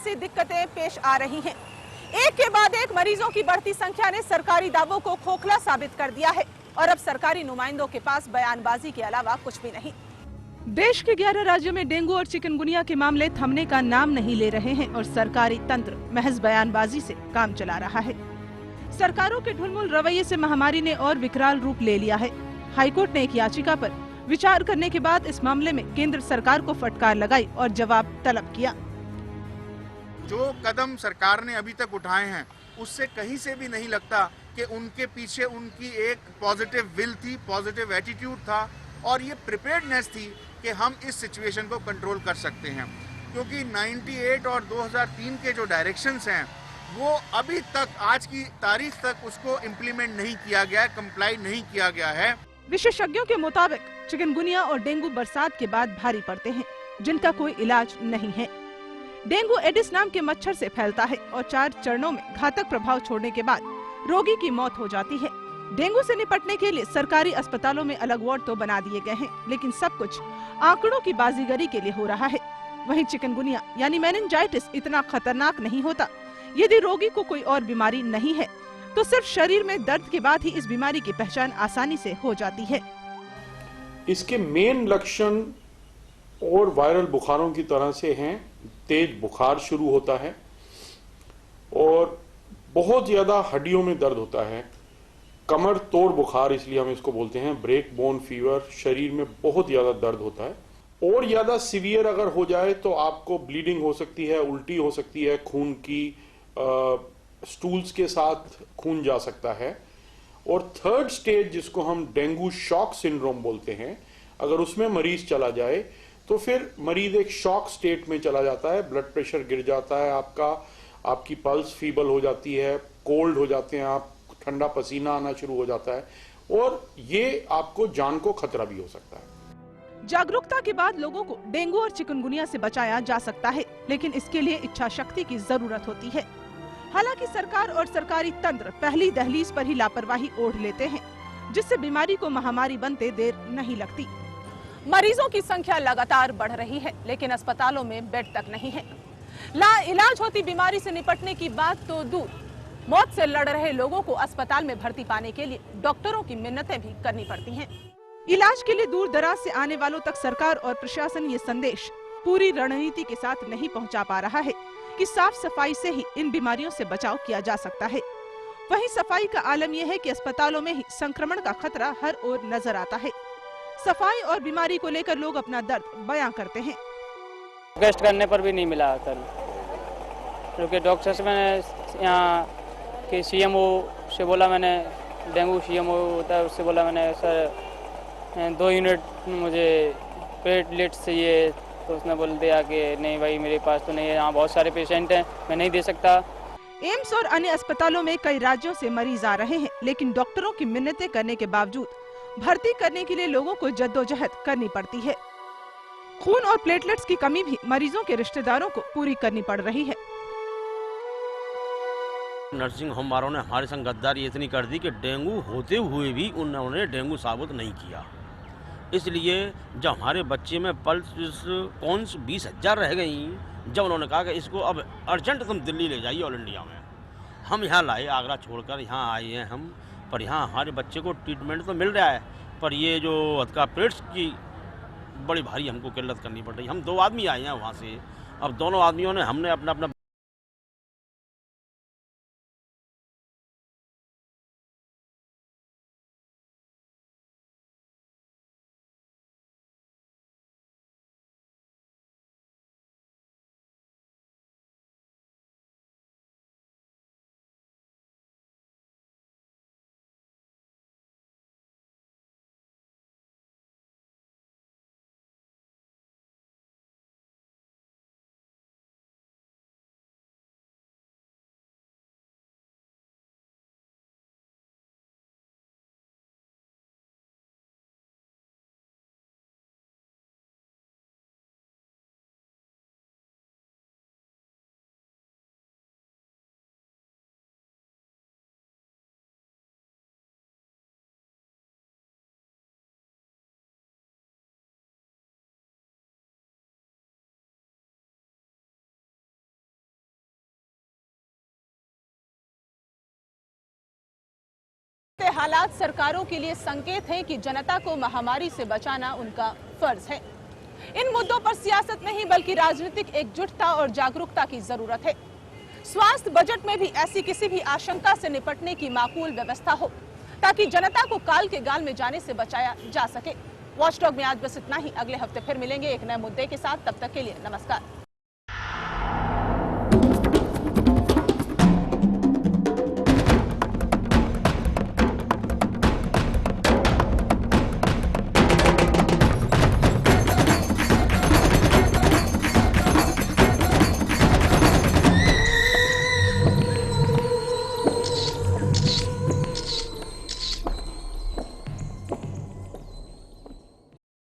से दिक्कतें पेश आ रही हैं। एक के बाद एक मरीजों की बढ़ती संख्या ने सरकारी दावों को खोखला साबित कर दिया है और अब सरकारी नुमाइंदों के पास बयानबाजी के अलावा कुछ भी नहीं। देश के 11 राज्यों में डेंगू और चिकनगुनिया के मामले थमने का नाम नहीं ले रहे हैं और सरकारी तंत्र महज बयानबाजी से काम चला रहा है। सरकारों के ढुलमुल रवैये से महामारी ने और विकराल रूप ले लिया है। हाईकोर्ट ने एक याचिका पर विचार करने के बाद इस मामले में केंद्र सरकार को फटकार लगाई और जवाब तलब किया। जो कदम सरकार ने अभी तक उठाए हैं उससे कहीं से भी नहीं लगता कि उनके पीछे उनकी एक पॉजिटिव विल थी, पॉजिटिव एटीट्यूड था और ये प्रिपेयर्डनेस थी कि हम इस सिचुएशन को कंट्रोल कर सकते हैं, क्योंकि 98 और 2003 के जो डायरेक्शंस हैं वो अभी तक आज की तारीख तक उसको इम्प्लीमेंट नहीं किया गया है, कंप्लाई नहीं किया गया है। विशेषज्ञों के मुताबिक चिकनगुनिया और डेंगू बरसात के बाद भारी पड़ते हैं, जिनका कोई इलाज नहीं है। डेंगू एडिस नाम के मच्छर से फैलता है और 4 चरणों में घातक प्रभाव छोड़ने के बाद रोगी की मौत हो जाती है। डेंगू से निपटने के लिए सरकारी अस्पतालों में अलग वार्ड तो बना दिए गए हैं, लेकिन सब कुछ आंकड़ों की बाजीगरी के लिए हो रहा है। वहीं चिकनगुनिया यानी मेनिंजाइटिस इतना खतरनाक नहीं होता। यदि रोगी को कोई और बीमारी नहीं है तो सिर्फ शरीर में दर्द के बाद ही इस बीमारी की पहचान आसानी से हो जाती है। इसके मेन लक्षण और वायरल बुखारों की तरह से हैं। तेज बुखार शुरू होता है और बहुत ज्यादा हड्डियों में दर्द होता है। कमर तोड़ बुखार इसलिए हम इसको बोलते हैं, ब्रेक बोन फीवर। शरीर में बहुत ज्यादा दर्द होता है और ज्यादा सीवियर अगर हो जाए तो आपको ब्लीडिंग हो सकती है, उल्टी हो सकती है, खून की स्टूल्स के साथ खून जा सकता है। और थर्ड स्टेज जिसको हम डेंगू शॉक सिंड्रोम बोलते हैं, अगर उसमें मरीज चला जाए तो फिर मरीज एक शॉक स्टेट में चला जाता है, ब्लड प्रेशर गिर जाता है आपकी पल्स फीबल हो जाती है, कोल्ड हो जाते हैं आप, ठंडा पसीना आना शुरू हो जाता है और ये आपको जान को खतरा भी हो सकता है। जागरूकता के बाद लोगों को डेंगू और चिकनगुनिया से बचाया जा सकता है, लेकिन इसके लिए इच्छा शक्ति की जरूरत होती है। हालांकि सरकार और सरकारी तंत्र पहली दहलीज पर ही लापरवाही ओढ़ लेते हैं, जिससे बीमारी को महामारी बनते देर नहीं लगती। मरीजों की संख्या लगातार बढ़ रही है, लेकिन अस्पतालों में बेड तक नहीं है। लाइलाज होती बीमारी से निपटने की बात तो दूर, मौत से लड़ रहे लोगों को अस्पताल में भर्ती पाने के लिए डॉक्टरों की मिन्नतें भी करनी पड़ती हैं। इलाज के लिए दूर दराज से आने वालों तक सरकार और प्रशासन ये संदेश पूरी रणनीति के साथ नहीं पहुंचा पा रहा है कि साफ सफाई से ही इन बीमारियों से बचाव किया जा सकता है। वहीं सफाई का आलम यह है कि अस्पतालों में ही संक्रमण का खतरा हर ओर नजर आता है। सफाई और बीमारी को लेकर लोग अपना दर्द बयां करते हैं। रिक्वेस्ट करने पर भी नहीं मिला कल, क्योंकि डॉक्टर से मैंने यहाँ के सीएमओ से बोला, मैंने डेंगू सीएमओ होता है उससे बोला मैंने, सर 2 यूनिट मुझे प्लेटलेट्स चाहिए, तो उसने बोल दिया कि नहीं भाई मेरे पास तो नहीं है, यहाँ बहुत सारे पेशेंट हैं, मैं नहीं दे सकता। एम्स और अन्य अस्पतालों में कई राज्यों से मरीज आ रहे हैं, लेकिन डॉक्टरों की मिन्नतें करने के बावजूद भर्ती करने के लिए लोगों को जद्दोजहद करनी पड़ती है। खून और प्लेटलेट्स की कमी भी मरीजों के रिश्तेदारों को पूरी करनी पड़ रही है। नर्सिंग होम वालों ने हमारे संग गद्दारी इतनी कर दी कि डेंगू होते हुए भी उन्होंने डेंगू साबित नहीं किया। इसलिए जब हमारे बच्चे में पल्स कौन्स 20,000 रह गई, जब उन्होंने कहा कि इसको अब अर्जेंट तुम दिल्ली ले जाइए ऑल इंडिया में, हम यहाँ लाए, आगरा छोड़कर यहाँ आए हैं हम, पर यहाँ हमारे बच्चे को ट्रीटमेंट तो मिल रहा है, पर ये जो हथका पेट्स की बड़ी भारी हमको किल्लत करनी पड़ रही। हम 2 आदमी आए हैं वहाँ से, अब दोनों आदमियों ने हमने अपना अपना हालात सरकारों के लिए संकेत है कि जनता को महामारी से बचाना उनका फर्ज है। इन मुद्दों पर सियासत नहीं बल्कि राजनीतिक एकजुटता और जागरूकता की जरूरत है। स्वास्थ्य बजट में भी ऐसी किसी भी आशंका से निपटने की माकूल व्यवस्था हो ताकि जनता को काल के गाल में जाने से बचाया जा सके। वॉचडॉग में आज बस इतना ही। अगले हफ्ते फिर मिलेंगे एक नए मुद्दे के साथ। तब तक के लिए नमस्कार।